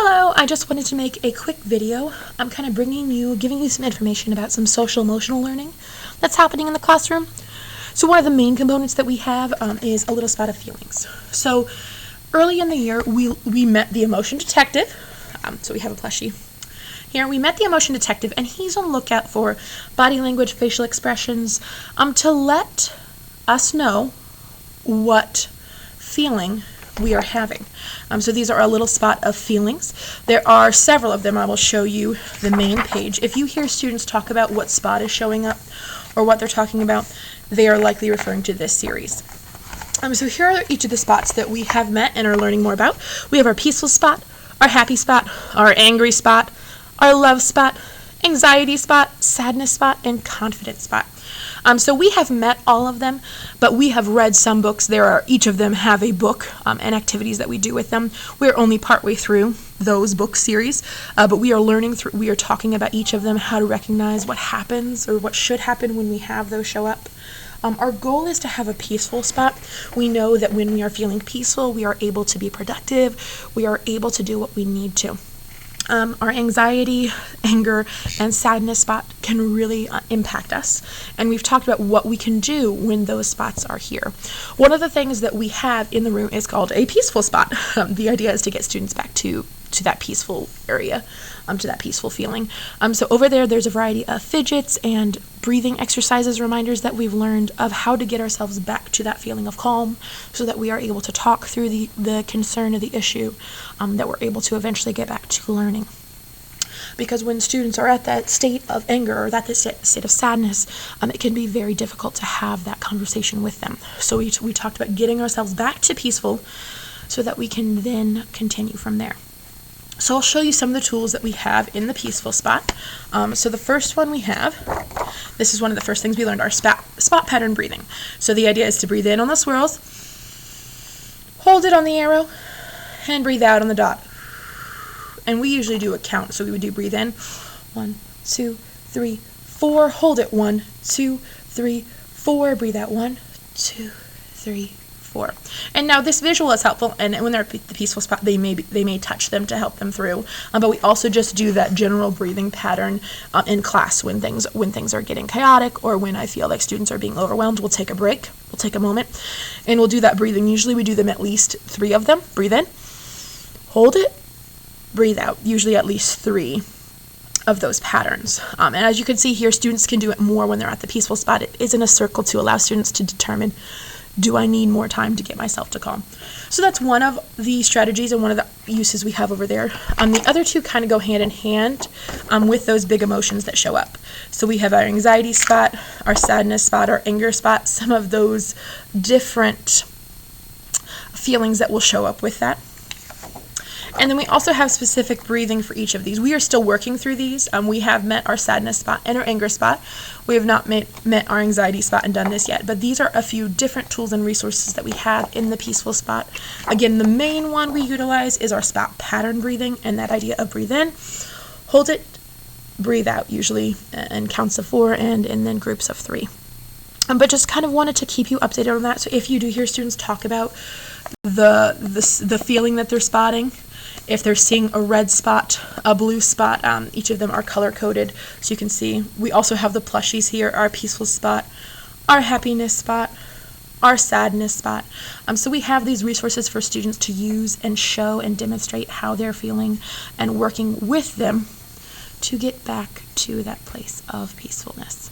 Hello, I just wanted to make a quick video. I'm kind of giving you some information about some social emotional learning that's happening in the classroom. So one of the main components that we have is a little spot of feelings. So early in the year, we met the emotion detective. So we have a plushie here. We met the emotion detective, and he's on the lookout for body language, facial expressions, to let us know what feeling we are having. So these are a little spot of feelings. There are several of them. I will show you the main page. If you hear students talk about what spot is showing up or what they're talking about, they are likely referring to this series. So here are each of the spots that we have met and are learning more about. We have our peaceful spot, our happy spot, our angry spot, our love spot, anxiety spot, sadness spot, and confidence spot. So we have met all of them, but we have read some books. Each of them have a book and activities that we do with them. We're only partway through those book series, but we are talking about each of them, how to recognize what happens or what should happen when we have those show up. Our goal is to have a peaceful spot. We know that when we are feeling peaceful, we are able to be productive. We are able to do what we need to. Our anxiety, anger, and sadness spot can really impact us. And we've talked about what we can do when those spots are here. One of the things that we have in the room is called a peaceful spot. The idea is to get students back to that peaceful area, to that peaceful feeling. So over there's a variety of fidgets and breathing exercises, reminders that we've learned of how to get ourselves back to that feeling of calm so that we are able to talk through the concern of the issue, that we're able to eventually get back to learning. Because when students are at that state of anger or that state of sadness, it can be very difficult to have that conversation with them. So we talked about getting ourselves back to peaceful so that we can then continue from there. So I'll show you some of the tools that we have in the peaceful spot. So the first one we have, this is one of the first things we learned, our spot pattern breathing. So the idea is to breathe in on the swirls, hold it on the arrow, and breathe out on the dot. And we usually do a count, so we would do breathe in, 1, 2, 3, 4, hold it, 1, 2, 3, 4, breathe out, 1, 2, 3, 4. And now this visual is helpful, and when they're at the peaceful spot, they may touch them to help them through. But we also just do that general breathing pattern in class when things are getting chaotic, or when I feel like students are being overwhelmed. We'll take a break, we'll take a moment, and we'll do that breathing. Usually we do them at least 3 of them. Breathe in, hold it, breathe out, usually at least 3 of those patterns. And as you can see here, students can do it more when they're at the peaceful spot. It is in a circle to allow students to determine, do I need more time to get myself to calm? So that's one of the strategies and one of the uses we have over there. The other two kind of go hand in hand with those big emotions that show up. So we have our anxiety spot, our sadness spot, our anger spot, some of those different feelings that will show up with that. And then we also have specific breathing for each of these. We are still working through these. We have met our sadness spot and our anger spot. We have not met our anxiety spot and done this yet, but these are a few different tools and resources that we have in the peaceful spot. Again, the main one we utilize is our spot pattern breathing, and that idea of breathe in, hold it, breathe out, usually in counts of 4 and then groups of 3. But just kind of wanted to keep you updated on that. So if you do hear students talk about the feeling that they're spotting, if they're seeing a red spot, a blue spot, each of them are color-coded, so you can see. We also have the plushies here, our peaceful spot, our happiness spot, our sadness spot. So we have these resources for students to use and show and demonstrate how they're feeling and working with them to get back to that place of peacefulness.